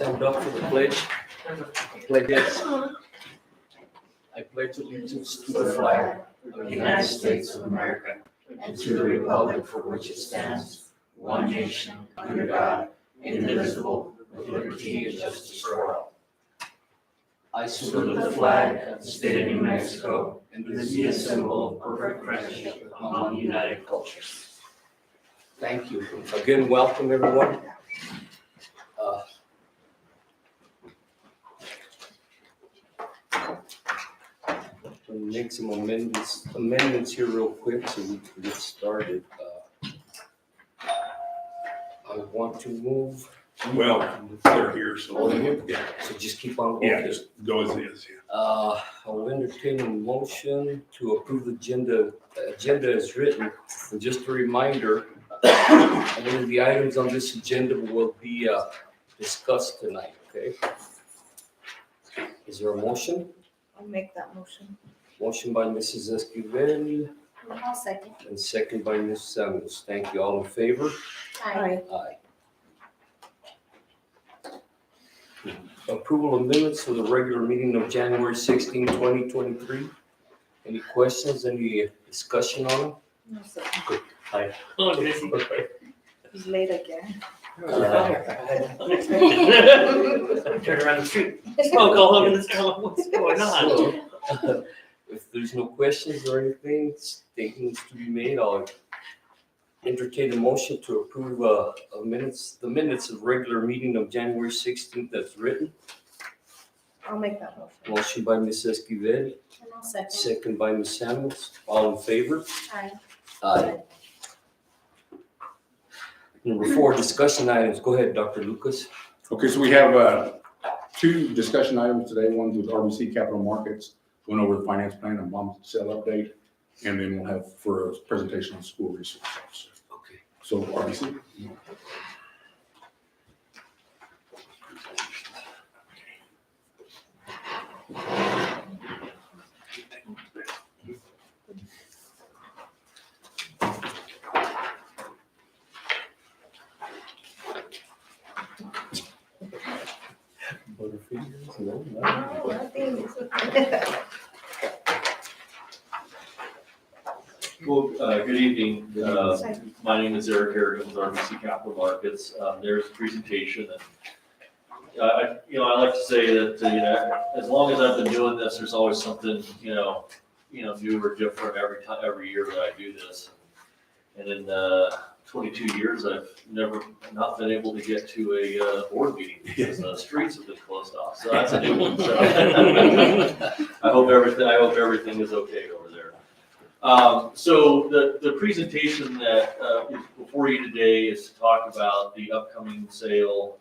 Stand up for the pledge. Pledge this. I pledge allegiance to the flag of the United States of America and to the republic for which it stands, one nation, under God, indivisible, with liberty and justice for all. I salute the flag of the state of New Mexico and this is a symbol of perfect friendship among united cultures. Thank you. Again, welcome everyone. We'll make some amendments here real quick so we can get started. I want to move. Well, they're here, so. Yeah. So just keep on going. Yeah, just go as is, yeah. I'll entertain a motion to approve the agenda as written. And just a reminder, one of the items on this agenda will be discussed tonight, okay? Is there a motion? I'll make that motion. Motion by Mrs. Esquivel I'll second. and second by Ms. Samuels. Thank you. All in favor? Aye. Aye. Approval of minutes for the regular meeting of January 16, 2023. Any questions, any discussion on them? No, second. Aye. He's late again. Turn around the street. Smoke all over this town. What's going on? So, if there's no questions or anything, statements to be made, I'll entertain a motion to approve the minutes of regular meeting of January 16th that's written. I'll make that motion. Motion by Ms. Esquivel, And I'll second. second by Ms. Samuels. All in favor? Aye. Aye. Number 4, discussion items. Go ahead, Dr. Lucas. Okay, so we have two discussion items today. One's with RBC Capital Markets, one over the finance plan and bond sale update, and then we'll have for a presentation on school resource officer. Okay. So RBC. Butterfingers? No, No, no. nothing. Well, good evening. Sorry. My name is Eric Harrigan with RBC Capital Markets. There's a presentation, and I like to say that as long as I've been doing this, there's always something new or different every year that I do this. And in 22 years, I've never not been able to get to a board meeting because the streets have been closed off. So that's a new one. So I hope everything is okay over there. So the presentation that is before you today is to talk about the upcoming sale.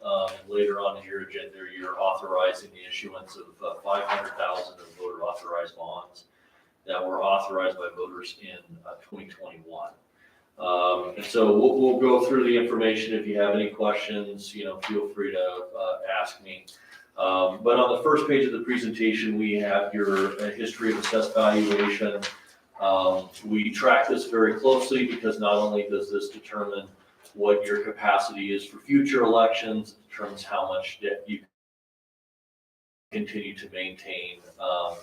Later on in your agenda, you're authorizing the issuance of 500,000 of voter authorized bonds that were authorized by voters in 2021. And so we'll go through the information. If you have any questions, feel free to ask me. But on the first page of the presentation, we have your history of assessed valuation. We track this very closely because not only does this determine what your capacity is for future elections, it determines how much debt you continue to maintain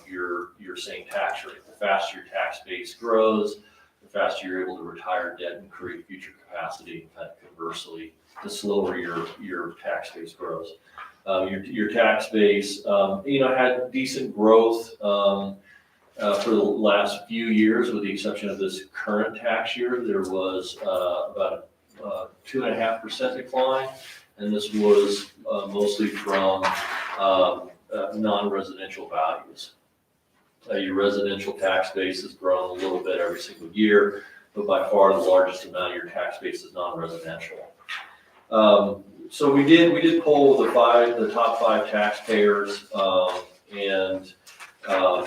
your same tax rate. The faster your tax base grows, the faster you're able to retire debt and create future capacity. And conversely, the slower your tax base grows. Your tax base, had decent growth for the last few years, with the exception of this current tax year. There was about a 2.5% decline, and this was mostly from non-residential values. Your residential tax base has grown a little bit every single year, but by far the largest amount of your tax base is non-residential. So we did poll the top 5 taxpayers,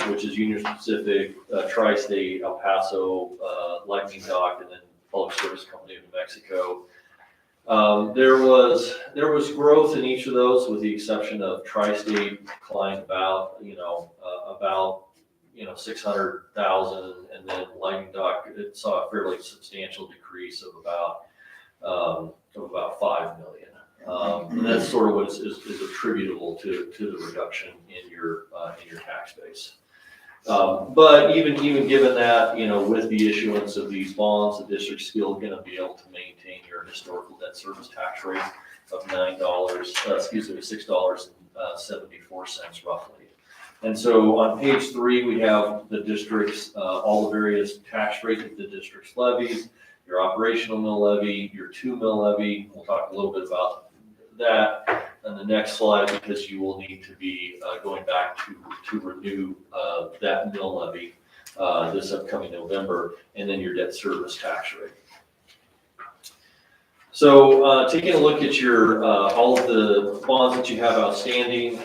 which is Union Pacific, Tri-State, El Paso, Lightning Dock, and then Public Service Company of New Mexico. There was growth in each of those, with the exception of Tri-State declined about 600,000, and then Lightning Dock, it saw a fairly substantial decrease of about 5 million. And that's sort of what is attributable to the reduction in your tax base. But even given that, with the issuance of these bonds, the district's still going to be able to maintain your historical debt service tax rate of $6.74 roughly. And so on page 3, we have the district's, all the various tax rates that the district's levies, your operational mill levy, your 2 mill levy. We'll talk a little bit about that on the next slide, because you will need to be going back to renew that mill levy this upcoming November, and then your debt service tax rate. So taking a look at your all of the bonds that you have outstanding,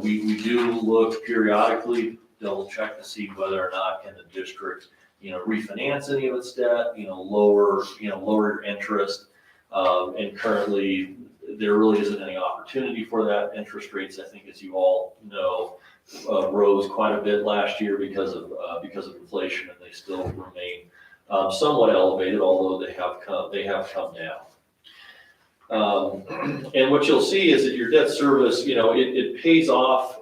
we do look periodically, double check to see whether or not can the district refinance any of its debt, lower your interest, and currently there really isn't any opportunity for that. Interest rates, I think, as you all know, rose quite a bit last year because of inflation, and they still remain somewhat elevated, although they have come down. And what you'll see is that your debt service, it pays off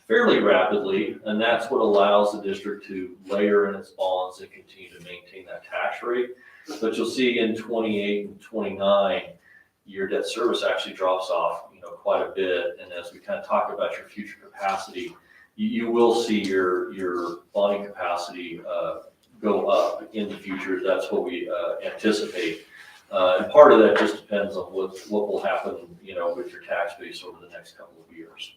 fairly rapidly, and that's what allows the district to layer in its bonds and continue to maintain that tax rate. But you'll see in 28 and 29, your debt service actually drops off, quite a bit. And as we kind of talk about your future capacity, you will see your bonding capacity go up in the future. That's what we anticipate. And part of that just depends on what will happen, with your tax base over the next couple of years.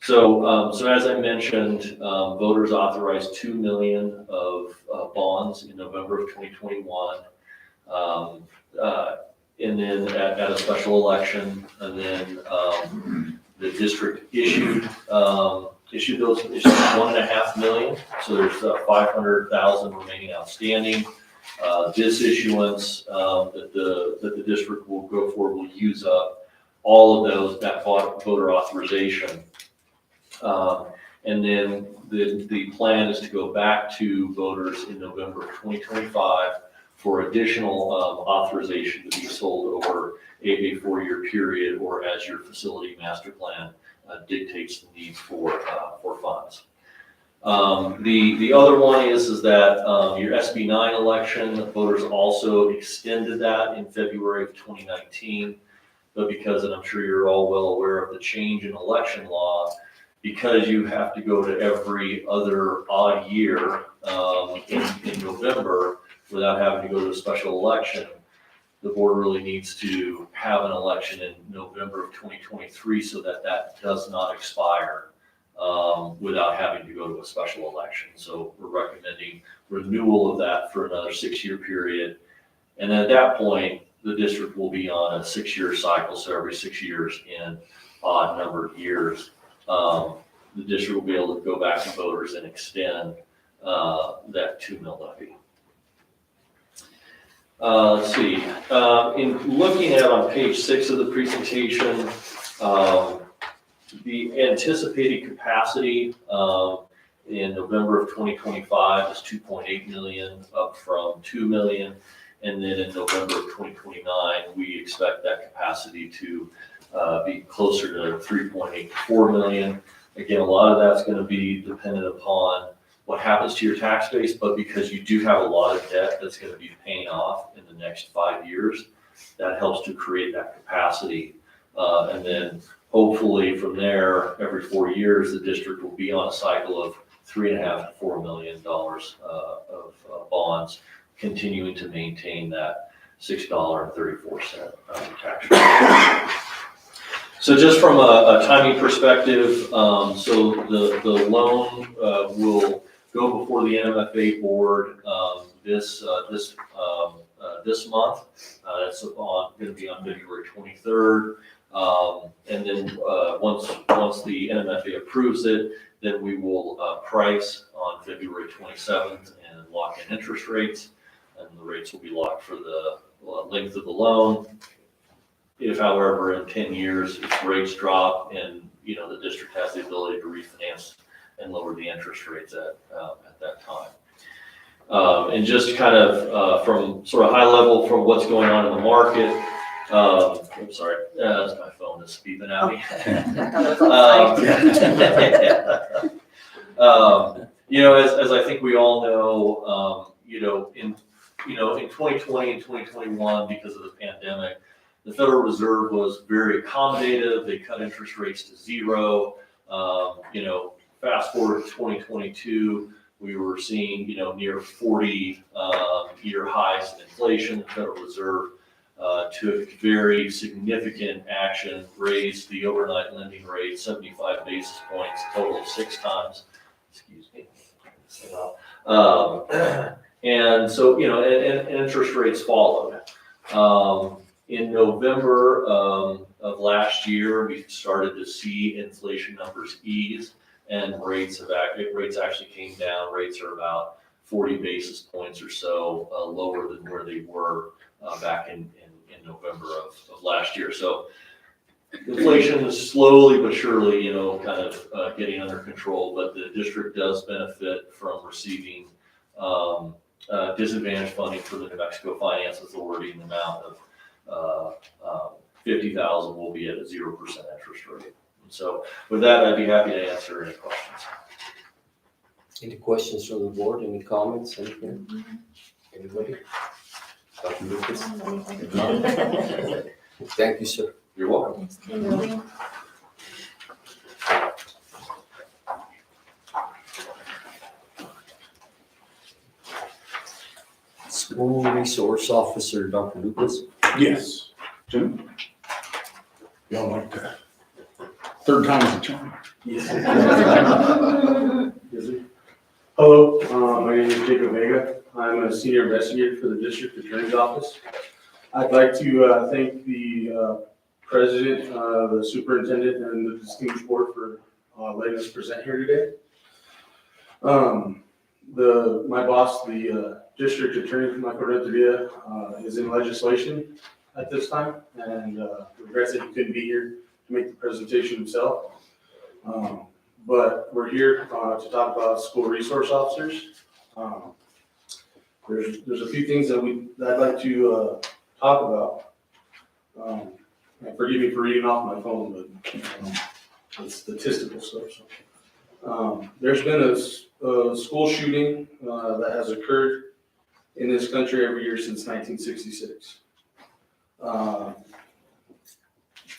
So, as I mentioned, voters authorized $2 million of bonds in November of 2021. And then at a special election, and then the district issued $1.5 million. So there's 500,000 remaining outstanding. This issuance that the district will go forward will use up all of that voter authorization. And then the plan is to go back to voters in November of 2025 for additional authorization to be sold over a 4-year period, or as your facility master plan dictates the need for funds. The other one is that your SB 9 election, the voters also extended that in February of 2019, but because, and I'm sure you're all well aware of the change in election law, because you have to go to every other odd year in November without having to go to a special election, the board really needs to have an election in November of 2023 so that does not expire without having to go to a special election. So we're recommending renewal of that for another 6-year period. And then at that point, the district will be on a 6-year cycle. So every 6 years in odd numbered years, the district will be able to go back to voters and extend that 2 mill levy. Let's see. In looking at on page 6 of the presentation, the anticipated capacity in November of 2025 is 2.8 million, up from 2 million. And then in November of 2029, we expect that capacity to be closer to 3.8 to 4 million. Again, a lot of that's going to be dependent upon what happens to your tax base, but because you do have a lot of debt that's going to be paying off in the next 5 years, that helps to create that capacity. And then hopefully from there, every 4 years, the district will be on a cycle of $3.5 to $4 million of bonds, continuing to maintain that $6.34 tax rate. So just from a timing perspective, so the loan will go before the NMFA board this month. That's going to be on February 23rd. And then once the NMFA approves it, then we will price on February 27th and lock in interest rates. And the rates will be locked for the length of the loan. If, however, in 10 years, if rates drop and, the district has the ability to refinance and lower the interest rates at that time. And just kind of from sort of high level from what's going on in the market, I'm sorry, my phone is beeping at me. I thought it was outside. You know, as I think we all know, in 2020 and 2021, because of the pandemic, the Federal Reserve was very accommodative. They cut interest rates to zero. Fast forward to 2022, we were seeing, near 40 year highs in inflation. The Federal Reserve took very significant action, raised the overnight lending rate 75 basis points, total of 6 times. Excuse me. And so, and interest rates followed. In November of last year, we started to see inflation numbers ease, and rates actually came down. Rates are about 40 basis points or so lower than where they were back in November of last year. So inflation is slowly but surely, kind of getting under control, but the district does benefit from receiving disadvantaged funding for the New Mexico Finance Authority in the amount of $50,000 will be at a 0% interest rate. And so with that, I'd be happy to answer any questions. Any questions from the board? Any comments? Anything? Anybody? Dr. Lucas? Thank you, sir. You're welcome. School Resource Officer, Dr. Lucas. Yes. Jim? Y'all like that? Third time is a charm. Yes. Hello, my name is Jacob Vega. I'm a senior investigator for the District Attorney's Office. I'd like to thank the president, the superintendent, and the distinguished board for letting us present here today. My boss, the district attorney, Michael Renteria, is in legislation at this time, and regrets that he couldn't be here to make the presentation himself. But we're here to talk about school resource officers. There's a few things that I'd like to talk about. And forgive me for reading off my phone, but it's statistical stuff. So. There's been a school shooting that has occurred in this country every year since 1966.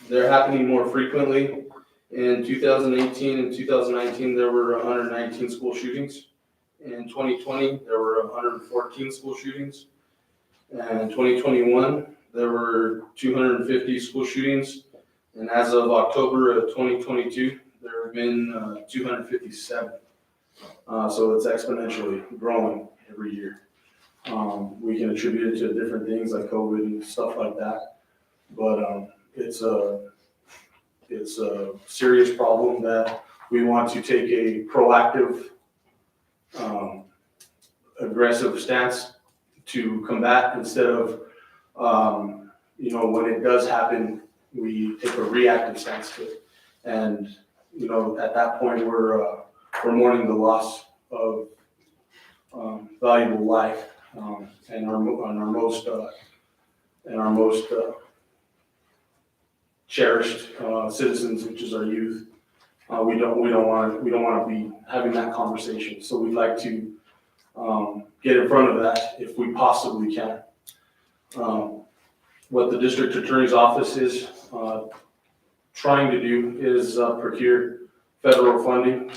They're happening more frequently. In 2018 and 2019, there were 119 school shootings. In 2020, there were 114 school shootings. And in 2021, there were 250 school shootings. And as of October of 2022, there have been 257. So it's exponentially growing every year. We can attribute it to different things like COVID and stuff like that. But it's a serious problem that we want to take a proactive, aggressive stance to combat instead of, when it does happen, we take a reactive stance to it. And, at that point, we're mourning the loss of valuable life and our most cherished citizens, which is our youth. We don't want to be having that conversation. So we'd like to get in front of that if we possibly can. What the district attorney's office is trying to do is procure federal funding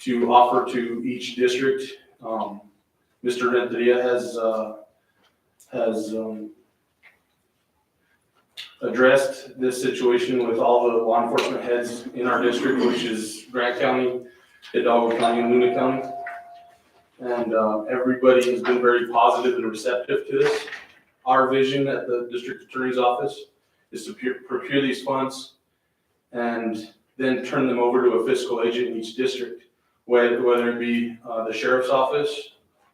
to offer to each district. Mr. Renteria has addressed this situation with all the law enforcement heads in our district, which is Grant County, Hidalgo County, and Luna County. And everybody has been very positive and receptive to this. Our vision at the district attorney's office is to procure these funds and then turn them over to a fiscal agent in each district, whether it be the sheriff's office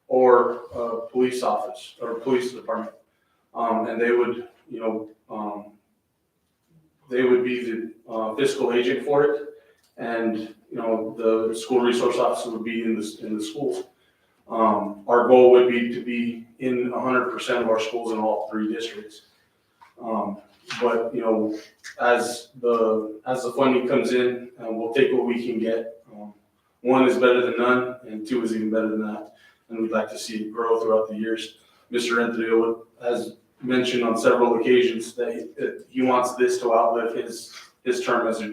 or a police office or police department. And they would, they would be the fiscal agent for it, and the school resource officer would be in the schools. Our goal would be to be in 100% of our schools in all 3 districts. But, you know, as the funding comes in, we'll take what we can get. One is better than none, and two is even better than that. And we'd like to see it grow throughout the years. Mr. Renteria has mentioned on several occasions that he wants this to outlive his term as a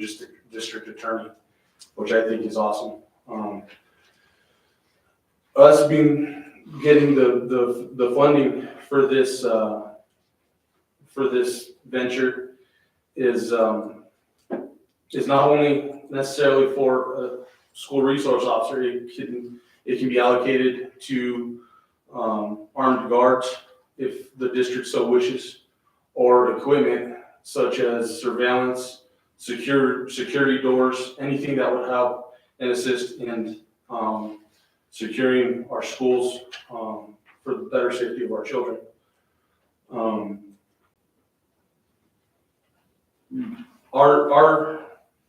district attorney, which I think is awesome. Us getting the funding for this venture is not only necessarily for a school resource officer. It can be allocated to armed guards if the district so wishes, or equipment such as surveillance, security doors, anything that would help and assist in securing our schools for the better safety of our children. Our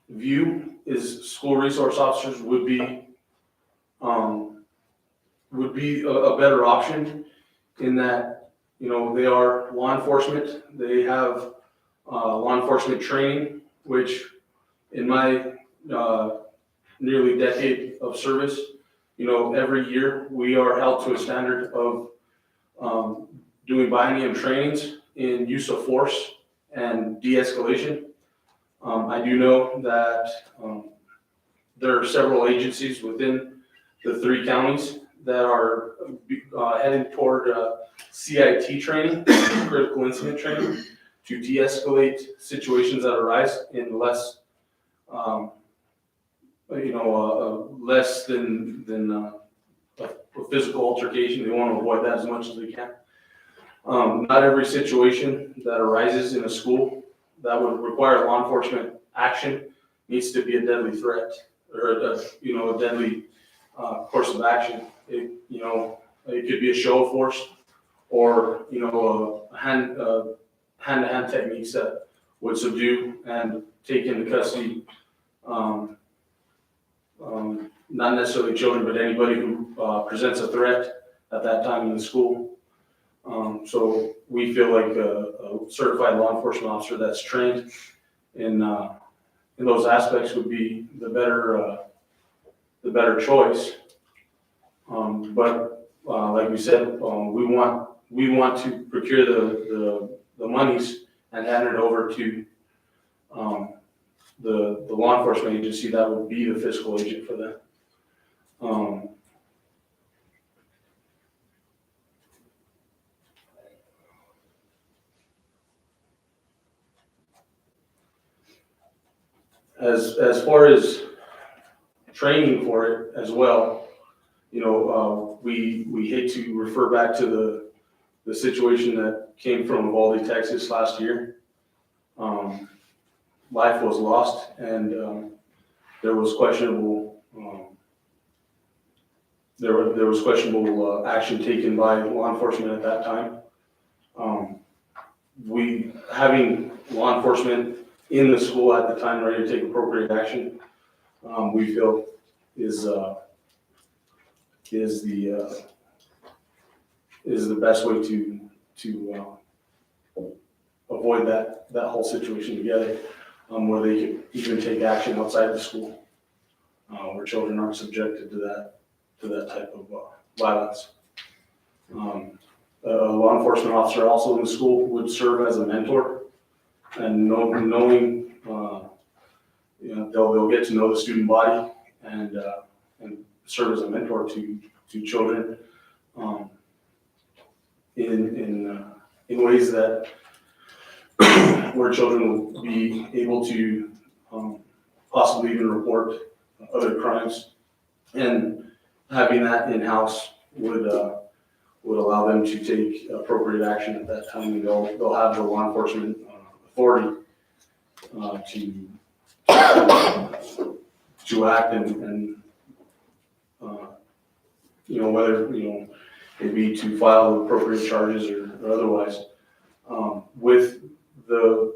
view is school resource officers would be a better option in that, you know, they are law enforcement. They have law enforcement training, which in my nearly decade of service, you know, every year we are held to a standard of doing biennium trainings in use of force and de-escalation. I do know that there are several agencies within the 3 counties that are heading toward CIT training, critical incident training, to de-escalate situations that arise in less, less than a physical altercation. They want to avoid that as much as they can. Not every situation that arises in a school that would require law enforcement action needs to be a deadly threat or a deadly course of action. It could be a show of force or, hand-to-hand techniques that would subdue and take into custody, not necessarily children, but anybody who presents a threat at that time in the school. So we feel like a certified law enforcement officer that's trained in those aspects would be the better choice. But like we said, we want to procure the monies and hand it over to the law enforcement agency that would be the fiscal agent for that. As far as training for it as well, we hate to refer back to the situation that came from Uvalde, Texas last year. Life was lost, and there was questionable action taken by law enforcement at that time. Having law enforcement in the school at the time ready to take appropriate action, we feel is the best way to avoid that whole situation together, where they could even take action outside the school, where children aren't subjected to that type of violence. A law enforcement officer also in the school would serve as a mentor, and knowing they'll get to know the student body and serve as a mentor to children in ways that where children will be able to possibly even report other crimes, and having that in-house would allow them to take appropriate action at that time. And they'll have the law enforcement authority to act and whether it be to file appropriate charges or otherwise. With the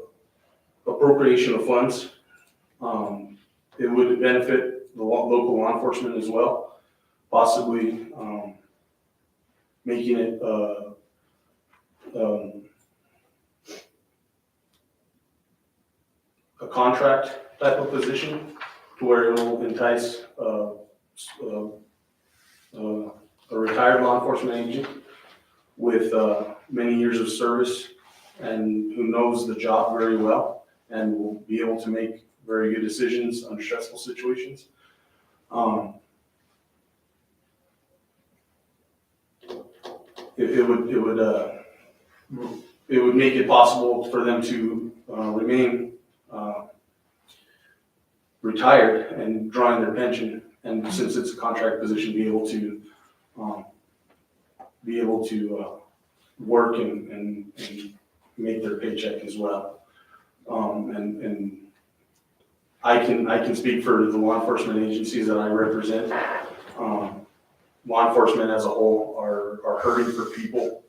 appropriation of funds, it would benefit the local law enforcement as well, possibly making it a contract type of position to where it will entice a retired law enforcement agent with many years of service and who knows the job very well and will be able to make very good decisions under stressful situations. It would make it possible for them to remain retired and drawing their pension, and since it's a contract position, be able to work and make their paycheck as well. And I can speak for the law enforcement agencies that I represent. Law enforcement as a whole are hurting for people.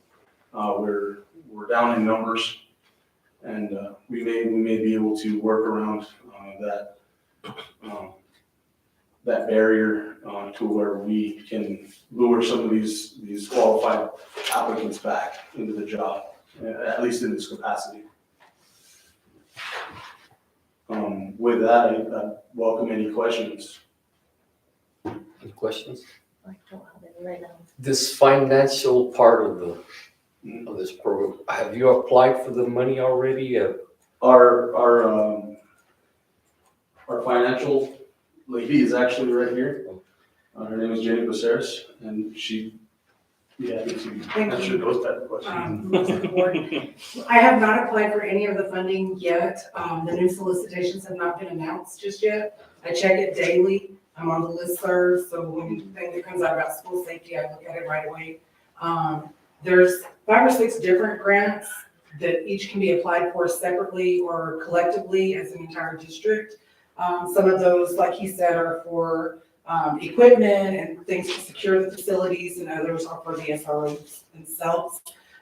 We're down in numbers, and we may be able to work around that barrier to where we can lure some of these qualified applicants back into the job, at least in this capacity. With that, I welcome any questions. Any questions? I don't have any right now. This financial part of this program, have you applied for the money already? Our financial lady is actually right here. Her name is Jenny Becerris, and she'd be happy to answer those type of questions. Members of the board. I have not applied for any of the funding yet. The new solicitations have not been announced just yet. I check it daily. I'm on the listserv, so when anything that comes out about school safety, I look at it right away. There's 5 or 6 different grants that each can be applied for separately or collectively as an entire district. Some of those, like he said, are for equipment and things to secure the facilities, and others are for the SROs themselves.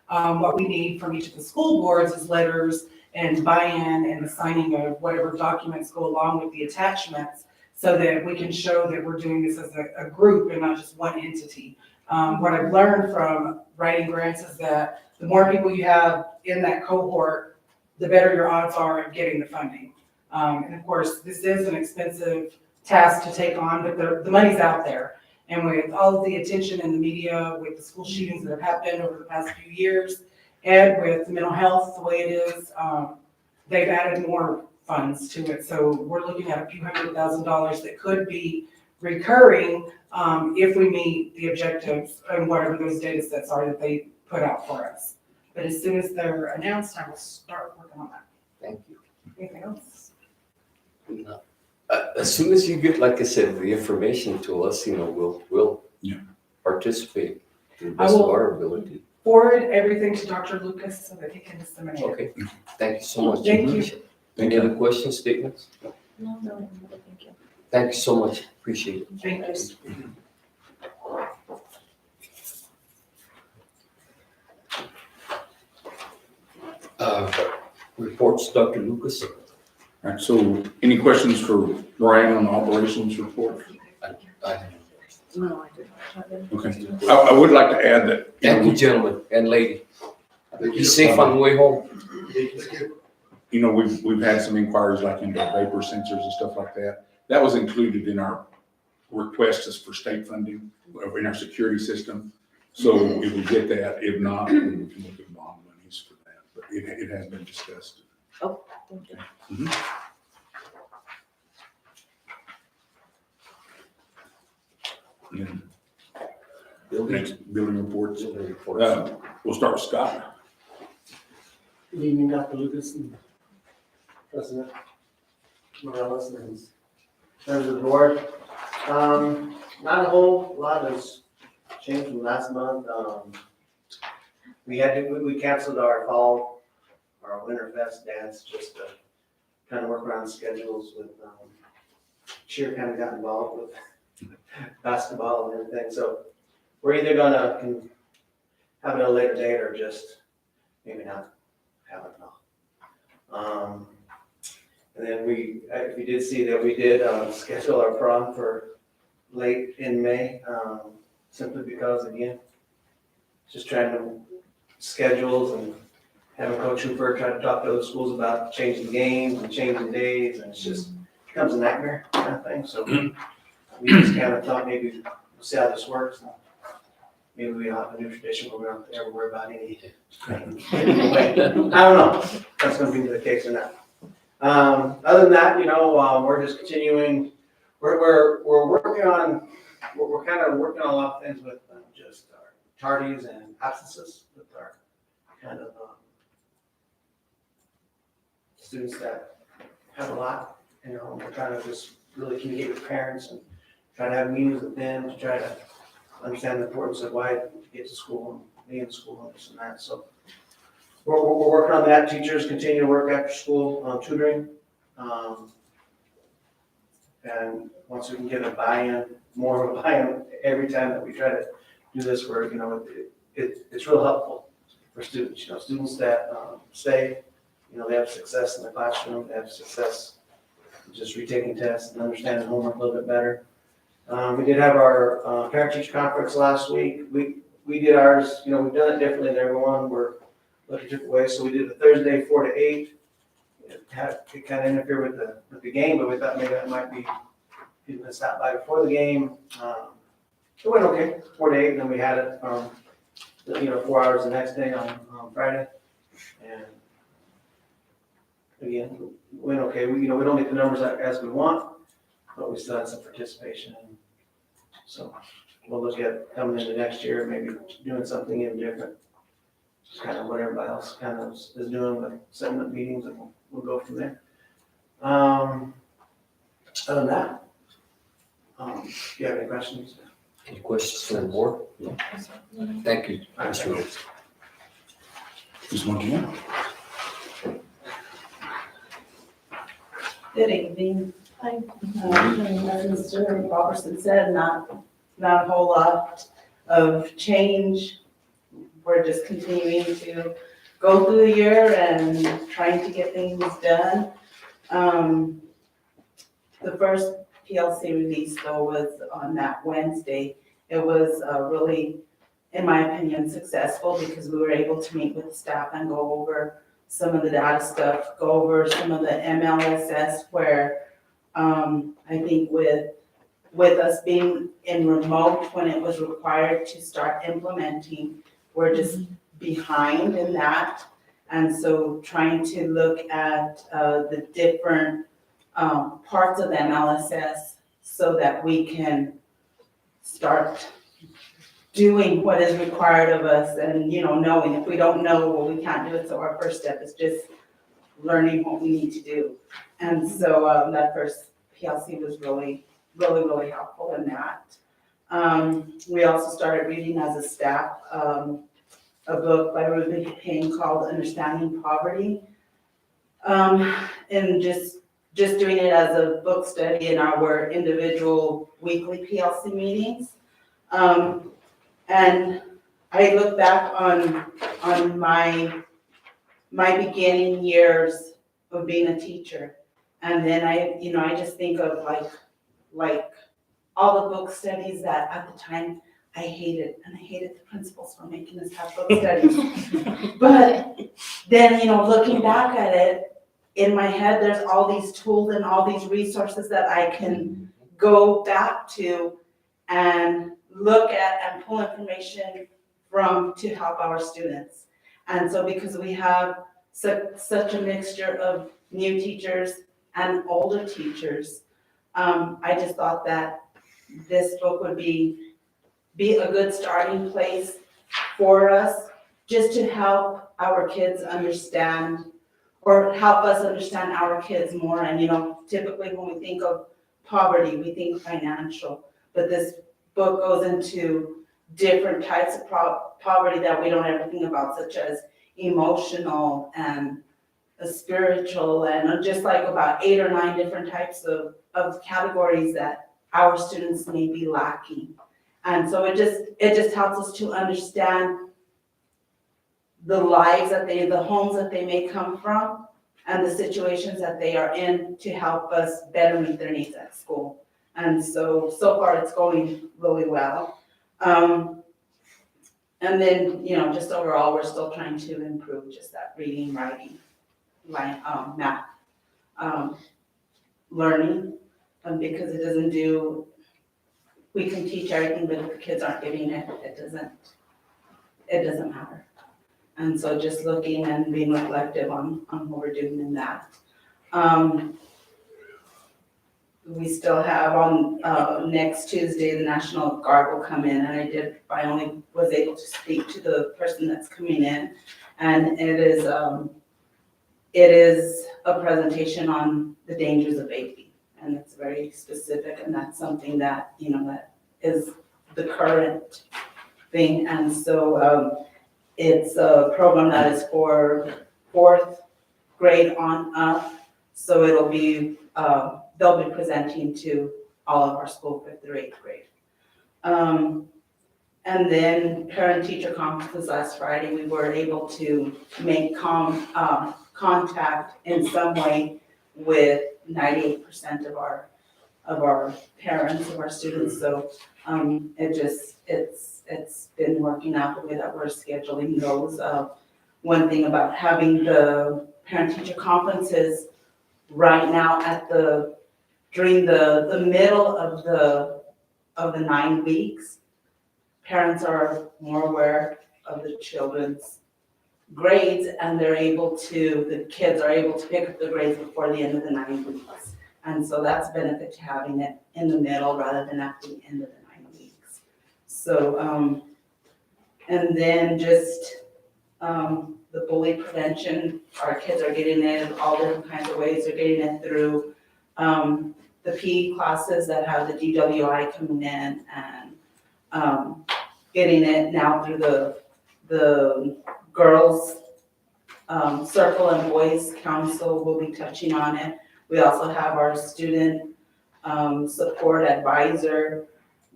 What we need from each of the school boards is letters and buy-in and the signing of whatever documents go along with the attachments, so that we can show that we're doing this as a group and not just one entity. What I've learned from writing grants is that the more people you have in that cohort, the better your odds are of getting the funding. And of course, this is an expensive task to take on, but the money's out there. And with all of the attention in the media, with the school shootings that have happened over the past few years, and with mental health the way it is, they've added more funds to it. So we're looking at a few $100,000 that could be recurring if we meet the objectives and whatever those data sets are that they put out for us. But as soon as they're announced, I will start working on that. Thank you. Anything else? No. As soon as you get, like I said, the information to us, we'll Yeah. participate to the best of our ability. Forward everything to Dr. Lucas so that he can disseminate it. Okay, thank you so much. Thank you. Any other questions, statements? No, thank you. Thank you so much, appreciate it. Thank you. Reports, Dr. Lucas? All right, so any questions for Brian on the operations report? No, I didn't have any. Okay, I would like to add that. Thank you, gentlemen and lady. Be safe on the way home. We've had some inquiries like into vapor sensors and stuff like that. That was included in our requests for state funding in our security system. So if we get that, if not, then we can look at bond monies for that. But it has been discussed. Oh, thank you. And Building next building reports. reports. We'll start with Scott. Good evening, Dr. Lucas and President Morales and members of the board. Not a whole lot has changed from last month. We canceled our Winterfest dance just to kind of work around schedules with, cheer kind of got involved with basketball and everything. So we're either gonna have it at a later date or just maybe not have it now. And then if you did see that we did schedule our prom for late in May, simply because, again, just trying to schedules and having Coach Hooper try to talk to other schools about changing games and changing days, and it's just becomes a nightmare kind of thing. So we just kind of thought maybe we'll see how this works. Maybe we'll have a new tradition where we don't have to ever worry about any. I don't know if that's gonna be the case or not. Other than that, we're just continuing, we're working on, we're kind of working on a lot of things with just our tardies and absences with our kind of students that have a lot, we're trying to just really communicate with parents and try to have meetings with them to try to understand the importance of why you get to school and be in school and this and that. So we're working on that. Teachers continue to work after school tutoring. And once we can get a buy-in, more of a buy-in every time that we try to do this work, it's real helpful for students. Students that stay, they have success in the classroom, they have success just retaking tests and understanding homework a little bit better. We did have our parent-teacher conference last week. We did ours, we've done it differently than everyone. We're looking different ways. So we did the Thursday 4 to 8. It kind of interfered with the game, but we thought maybe that might be people that stopped by before the game. It went okay, 4 to 8, and then we had it 4 hours the next day on Friday. And again, it went okay. We don't get the numbers as we want, but we still had some participation. So we'll look at coming into next year, maybe doing something even different. Just kind of what everybody else kind of is doing with setting up meetings, and we'll go from there. Other than that, do you have any questions? Any questions from the board? No? Thank you, Mr. Rhodes. Just one again. Good evening. Hi. As Mr. Robertson said, not a whole lot of change. We're just continuing to go through the year and trying to get things done. The first PLC release though was on that Wednesday. It was really, in my opinion, successful because we were able to meet with the staff and go over some of the data stuff, go over some of the MLSS where I think with us being in remote when it was required to start implementing, we're just behind in that. And so trying to look at the different parts of the MLSS so that we can start doing what is required of us and, knowing if we don't know, well, we can't do it. So our first step is just learning what we need to do. And so that first PLC was really, really, really helpful in that. We also started reading as a staff a book by Ruben Payne called Understanding Poverty. And just doing it as a book study in our individual weekly PLC meetings. And I look back on my beginning years of being a teacher. And then I just think of like all the book studies that at the time I hated, and I hated the principals for making us have book studies. But then, looking back at it, in my head, there's all these tools and all these resources that I can go back to and look at and pull information from to help our students. And so because we have such a mixture of new teachers and older teachers, I just thought that this book would be a good starting place for us just to help our kids understand or help us understand our kids more. And, typically when we think of poverty, we think financial, but this book goes into different types of poverty that we don't ever think about, such as emotional and spiritual, and just like about 8 or 9 different types of categories that our students may be lacking. And so it just helps us to understand the lives the homes that they may come from and the situations that they are in to help us better meet their needs at school. And so far it's going really well. And And then, you know, just overall, we're still trying to improve just that reading, writing, math, learning, because it doesn't do, we can teach everything, but if the kids aren't getting it, it doesn't matter. And so just looking and being reflective on what we're doing in that. We still have on, next Tuesday, the National Guard will come in, and I only was able to speak to the person that's coming in. And it is a presentation on the dangers of vaping, and it's very specific, and that's something that, you know, that is the current thing. And so, it's a program that is for 4th grade on up, so it'll be, they'll be presenting to all of our school 5th through 8th grade. And then parent-teacher conferences last Friday, we were able to make contact in some way with 98% of our parents, of our students. So it's been working out the way that we're scheduling those. One thing about having the parent-teacher conferences right now during the middle of the 9 weeks, parents are more aware of the children's grades, and the kids are able to pick up the grades before the end of the 9 weeks. And so that's a benefit to having it in the middle rather than at the end of the 9 weeks. So, and then just the bully prevention, our kids are getting it in all different kinds of ways. They're getting it through the PE classes that have the DWI coming in, and getting it now through the girls circle and boys council will be touching on it. We also have our student support advisor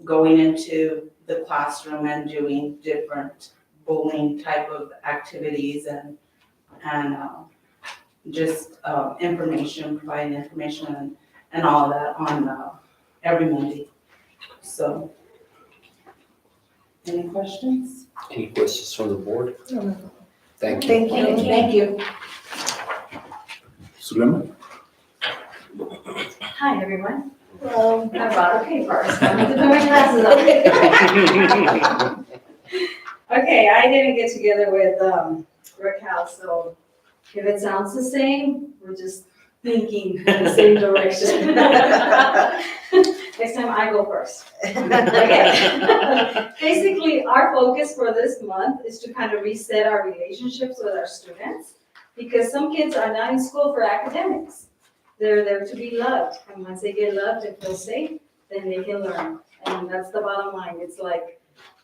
going into the classroom and doing different bullying type of activities and just providing information and all of that on every Monday. So, any questions? Any questions from the board? Thank you. Thank you. Thank you. Sulema? Hi, everyone. I brought a paper, so I'm going to put my glasses on. Okay, I didn't get together with Rick House, so if it sounds the same, we're just thinking in the same direction. Next time I go first. Okay. Basically, our focus for this month is to kind of reset our relationships with our students, because some kids are not in school for academics. They're there to be loved, and once they get loved and feel safe, then they can learn. And that's the bottom line. It's like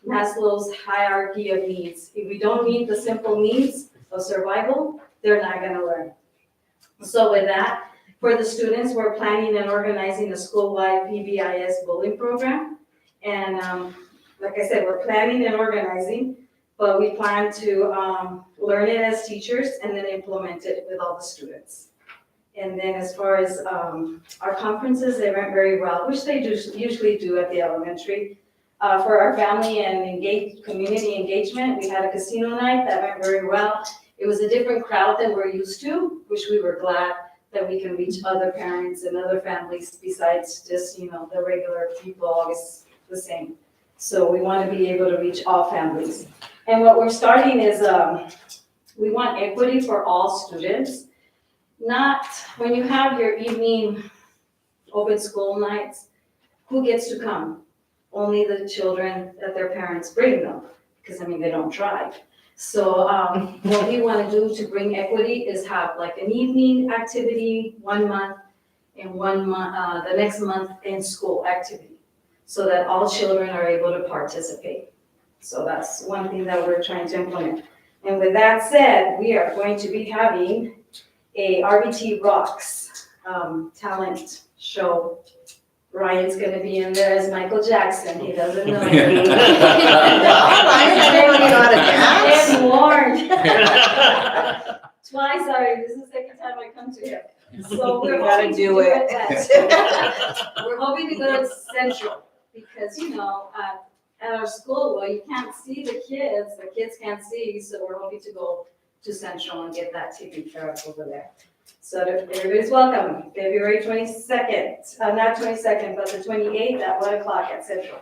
Maslow's hierarchy of needs. If we don't meet the simple needs of survival, they're not gonna learn. So with that, for the students, we're planning and organizing a school-wide PBIS bullying program. And like I said, we're planning and organizing, but we plan to learn it as teachers and then implement it with all the students. And then as far as our conferences, they went very well, which they usually do at the elementary. For our family and community engagement, we had a casino night that went very well. It was a different crowd than we're used to, which we were glad that we can reach other parents and other families besides just, you know, the regular people, always the same. So we want to be able to reach all families. And what we're starting is we want equity for all students. Not when you have your evening open school nights, who gets to come? Only the children that their parents bring them, because I mean, they don't drive. So what we want to do to bring equity is have like an evening activity 1 month and 1 month, the next month in school activity, so that all children are able to participate. So that's one thing that we're trying to implement. And with that said, we are going to be having a RBT Rocks talent show. Ryan's gonna be in there as Michael Jackson. He doesn't know. And warned. Twice already. This is the second time I come to him. So we're hoping to do it. We're hoping to go to Central because, you know, at our school, well, you can't see the kids can't see, so we're hoping to go to Central and get that taken care of over there. So everybody's welcome, February 22nd, not 22nd, but the 28th at 1 o'clock at Central.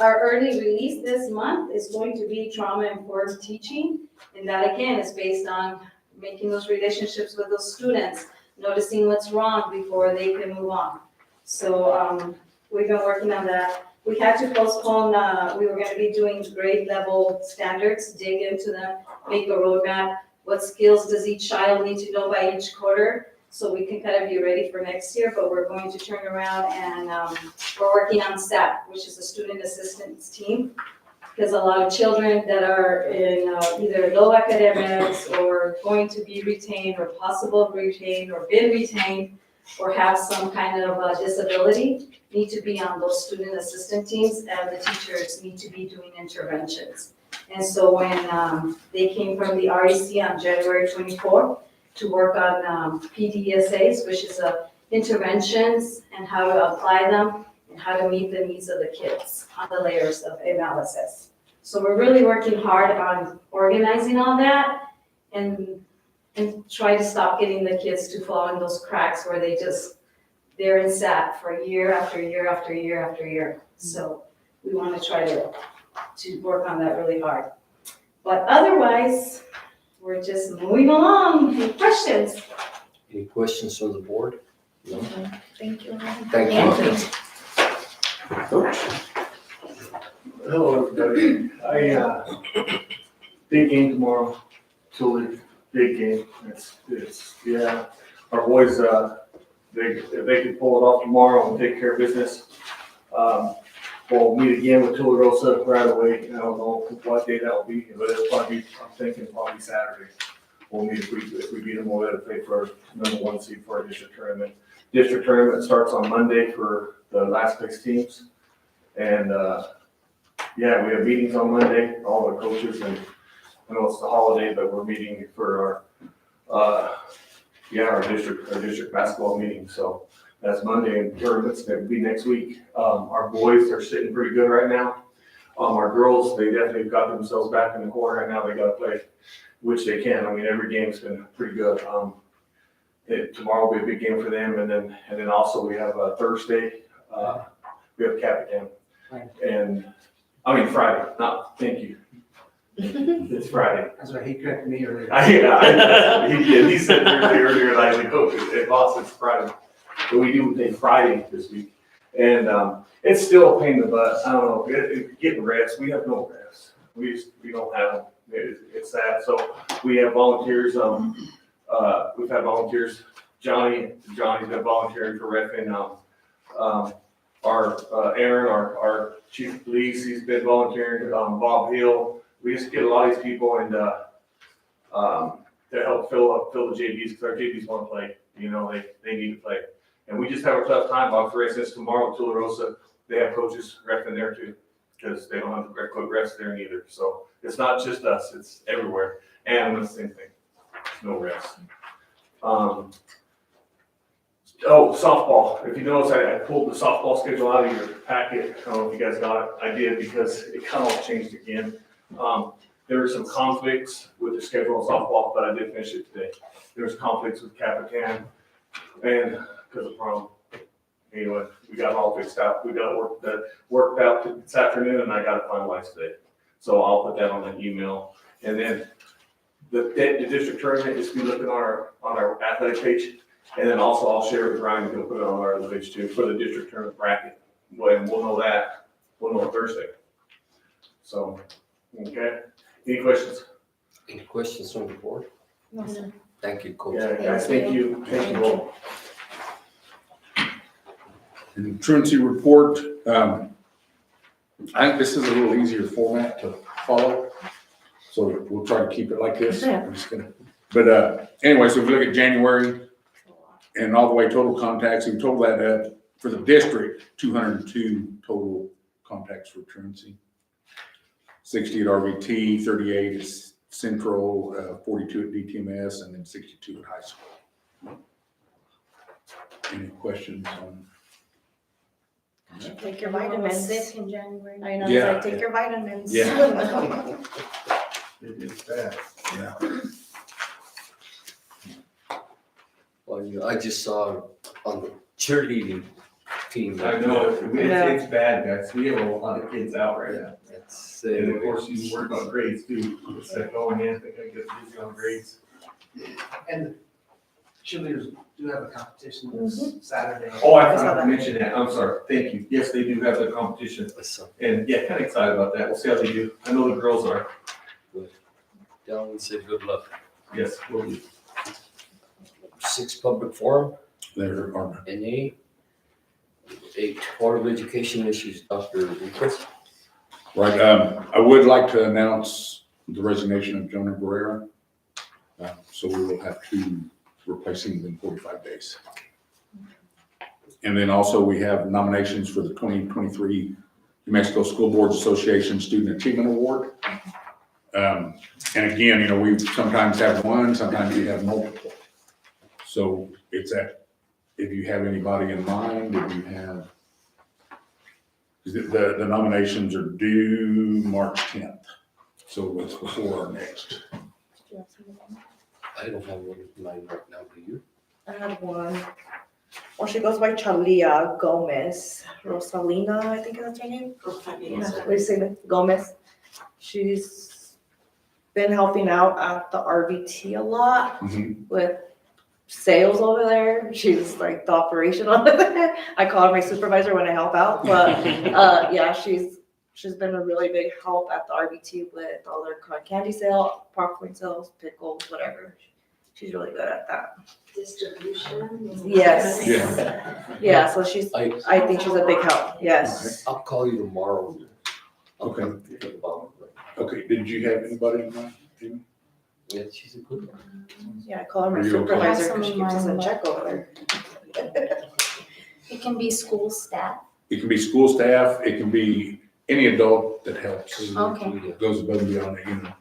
Our early release this month is going to be trauma-informed teaching, and that again is based on making those relationships with those students, noticing what's wrong before they can move on. So we've been working on that. We had to postpone, we were gonna be doing grade level standards, dig into them, make a roadmap. What skills does each child need to know by each quarter? So we can kind of be ready for next year, but we're going to turn around and we're working on SAP, which is the Student Assistance Team. Because a lot of children that are in either low academics or going to be retained or possible retained or been retained or have some kind of disability need to be on those student assistant teams, and the teachers need to be doing interventions. And so when they came from the REC on January 24th to work on PDSAs, which is interventions and how to apply them and how to meet the needs of the kids on the layers of analysis. So we're really working hard on organizing all that and try to stop getting the kids to fall in those cracks where they're in SAT for year after year after year after year. So we want to try to work on that really hard. But otherwise, we're just moving along. Any questions? Any questions from the board? No? Thank you. Thank you. Hello, everybody. Big game tomorrow, totally big game. Yeah, our boys, if they can pull it off tomorrow and take care of business, we'll meet again with Tularosa right away. I don't know what day that will be, but it'll probably be, I'm thinking probably Saturday. We'll meet if we beat them, we'll have to play for #1 seed for our district tournament. District tournament starts on Monday for the last 6 teams. And, yeah, we have meetings on Monday, all our coaches, and I know it's the holiday, but we're meeting for our district basketball meeting. So that's Monday, and tournaments, that will be next week. Our boys are sitting pretty good right now. Our girls, they definitely got themselves back in the corner right now. They gotta play, which they can. I mean, every game's been pretty good. Tomorrow will be a big game for them, and then also we have Thursday, we have Capitan. And, Friday, thank you. It's Friday. That's why he corrected me earlier. He said Thursday earlier, and I was like, oh, it lost, it's Friday. But we do take Friday this week. And, it's still a pain in the butt. I don't know, getting rest, we have no rest. We don't have them. It's sad. So we have volunteers, we've had volunteers. Johnny's been volunteering for reffing. Aaron, our chief of police, he's been volunteering. Bob Hill. We just get a lot of these people and to help fill the JVs, because our JVs want to play. They need to play. And we just have a tough time. For instance, tomorrow at Tularosa, they have coaches reffing there too, because they don't have the quick rest there either. So it's not just us, it's everywhere. And the same thing, no rest. Softball. If you notice, I pulled the softball schedule out of your packet. I don't know if you guys got it. I did, because it kind of all changed again. There were some conflicts with the schedule of softball, but I did finish it today. There was conflicts with Capitan, and because of prom. Anyway, we got it all fixed out. We got worked out this afternoon, and I got it finalized today. So I'll put that on an email. And then the district tournament is be looking on our athletic page. And then also I'll share it with Ryan, he'll put it on our other page too, for the district tournament bracket. We'll know that, we'll know Thursday. So, okay, any questions? Any questions from the board? No, sir. Thank you, Coach. Yeah, guys, thank you all. And truancy report, I think this is a little easier format to follow. So we'll try to keep it like this. I'm just gonna, but anyway, so if you look at January and all the way total contacts, we total that up for the district, 202 total contacts for truancy. 60 at RVT, 38 at Central, 42 at DTMS, and then 62 at high school. Any questions on? Take your Everyone was vitamins. sick in January. I know, Yeah. it's like, take your vitamins. Yeah. It's bad. Well, I just saw on the cheerleading team. I know, Yeah. it's bad, guys, we have a lot of kids out right now. It's, And of course, you work on grades too, it's like, oh man, I think I get busy on grades. And cheerleaders do have a competition this Saturday. Oh, I I saw forgot to that. mention that, I'm sorry, thank you, yes, they do have the competition, So, and yeah, kinda excited about that, we'll see how they do, I know the girls are, Down said good luck. yes, we'll do. 6, public forum, There are, NA. 8, Board of Education issues, Dr. Lucas. right, I would like to announce the resignation of Jonah Guerrera. So we will have 2 replacing within 45 days. And then also we have nominations for the 2023 New Mexico School Boards Association Student Achievement Award. And again, you know, we sometimes have one, sometimes we have multiple. So it's if you have anybody in mind, if you have, the nominations are due March 10th. So it's before our next. I don't have one in mind right now, do you? I had one. Well, she goes by Chalia Gomez, Rosalina, I think that's her name. Yeah, we say that, Gomez. She's been helping out at the RVT a lot Mhm. with sales over there. She's like the operation over there. I call her my supervisor when I help out, but yeah, she's been a really big help at the RVT with all their candy sale, popcorn sales, pickles, whatever. She's really good at that. Distribution. Yes. Yeah. Yeah, so I think she's a big help, Okay. yes. I'll call you tomorrow. Okay. Okay, did you have anybody in mind? Yeah, she's a good one. Yeah, I call her my Are you okay? supervisor Some because she of keeps us in mine, check over there. It can be school staff. It can be school staff, it can be any adult that helps, Okay. goes above and beyond, you know.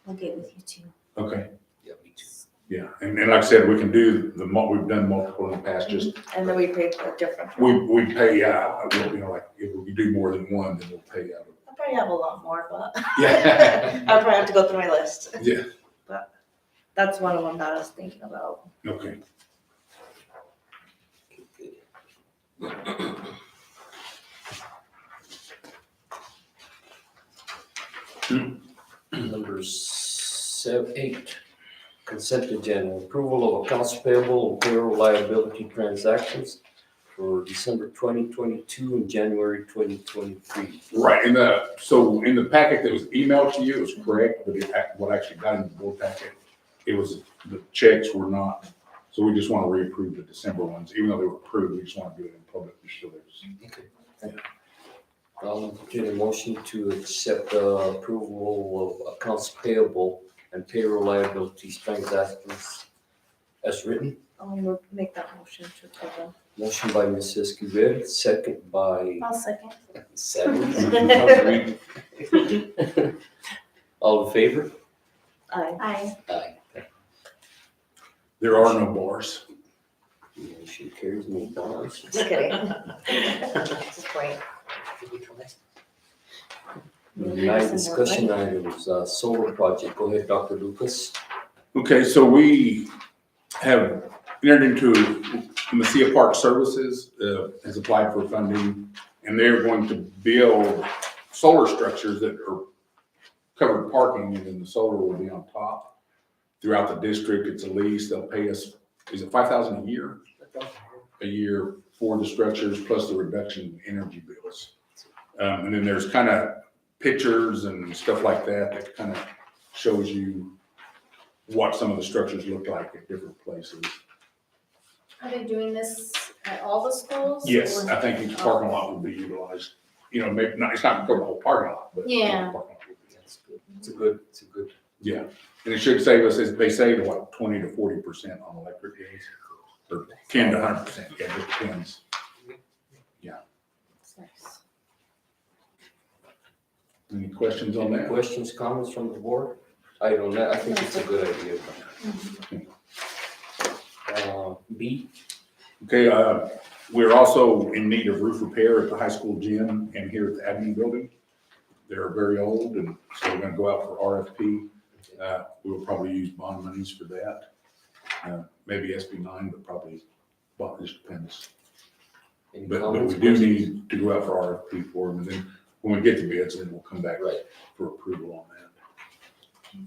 I'll get with you too. Okay, Yeah, me too. yeah, and like I said, we can do we've done multiple in the past, just, And then we pay a different. we pay out, you know, like, if we do more than one, then we'll pay out. I probably have a lot more, but Yeah. I probably have to go through my list. Yeah. But that's one of them that I was thinking about. Okay, Number 8, consent agenda, approval of accounts payable and payroll liability transactions for December 2022 and January 2023. right, so in the packet that was emailed to you, it was correct, but what actually got in the board packet, it was, the checks were not, so we just want to reapprove the December ones, even though they were approved, we just want to do it in public, just so there's. Okay. I'll entertain a motion to accept the approval of accounts payable and payroll liabilities transactions as written. We'll make that motion to approve them. Motion by Mrs. Esquivel, second by I'll second. Savage. All in favor? Aye. Aye. Aye. There are no bars. Motion carries, no bars. Just kidding. Just playing. Nine discussion items, solar project. Go ahead, Dr. Lucas. Okay, so we have entered into, Mesilla Park Services has applied for funding, and they're going to build solar structures that are covered parking, and then the solar will be on top throughout the district. It's a lease. They'll pay us, is it $5,000 a year? A year for the structures plus the reduction in energy bills. And then there's kind of pictures and stuff like that that kind of shows you what some of the structures look like at different places. Are they doing this at all the schools? Yes, or- I think each parking lot will be utilized. You know, maybe not, it's not gonna cover the whole parking lot, but. Yeah. the parking lot will be. That's good. It's a good. Yeah, and it should save us, they save what, 20 to 40% on electric bills, or 10 to 100%, yeah, it depends. That's nice. Any questions on Any that? questions, comments from the board? I don't know, I think it's a good idea. B, Okay, We're also in need of roof repair at the high school gym and here at the admin building. They're very old, and so we're gonna go out for RFP. We'll probably use bond monies for that. Maybe SB9, but probably, well, it just depends. Any But comments, we do questions? need to go out for RFP for them, and then when we get the bids, then we'll come back Right. for approval on that.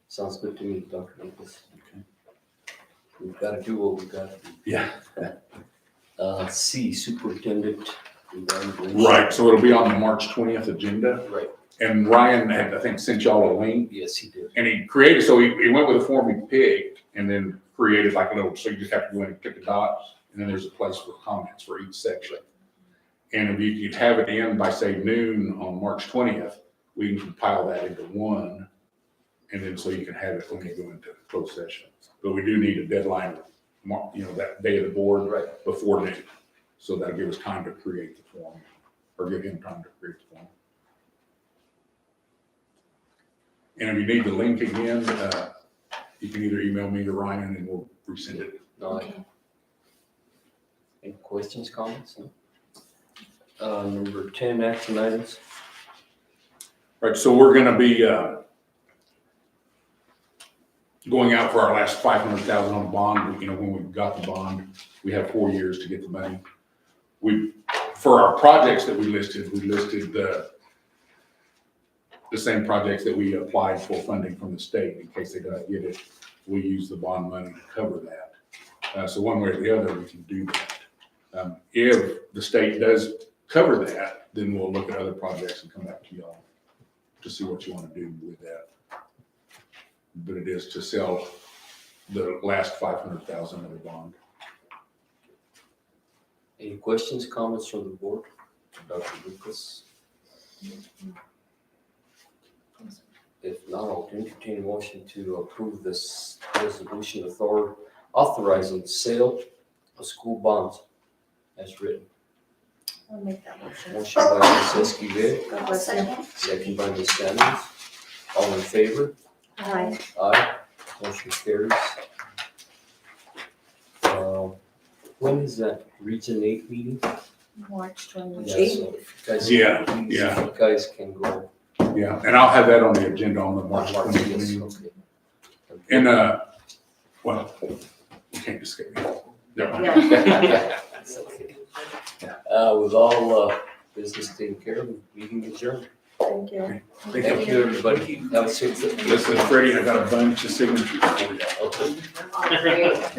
Sounds good to me, Dr. Lucas. We've got to do what we got to do. Yeah. C, superintendent evaluation. Right, so it'll be on the March 20th agenda, Right, and Ryan had, I think, sent y'all a link, yes, he did. and he created, so he went with the form he picked, and then created like a little, so you just have to go in and click a dot, and then there's a place for comments for each section. And if you could have it in by, say, noon on March 20th, we can compile that into one, and then so you can have it when you go into closed session. But we do need a deadline, that day of the board Right. before noon. So that'll give us time to create the form, or give him time to create the form. And if you need the link again, you can either email me or Ryan and we'll resend it. No, any questions, comments? No? Number 10, action items. Right, so we're gonna be, going out for our last 500,000 on the bond. When we got the bond, we have 4 years to get the money. For our projects that we listed the same projects that we applied for funding from the state in case they don't get it. We use the bond money to cover that. So one way or the other, we can do that. If the state does cover that, then we'll look at other projects and come back to y'all to see what you want to do with that. But it is to sell the last 500,000 of the bond. Any questions, comments from the board? Dr. Lucas? If not, I'll entertain a motion to approve this resolution authorizing sale of school bonds as written. I'll make that motion. Motion by Ms. Esquivel, God bless you. second by Ms. Sanders. All in favor? Aye. Aye. Motion carries. When is that Region 8 meeting? March Yeah, 28th. so if you guys- Yeah, please, yeah. if you guys can go. Yeah, and I'll have that on the agenda on the March 20th Yes, meeting. okay. And, well, you can't just get me. Never mind. That's okay. With all business taken care of, meeting adjourned. Thank you. Thank you, everybody. Have a safe trip. Listen, Freddie, I got a bunch of signatures for you. Okay. All right.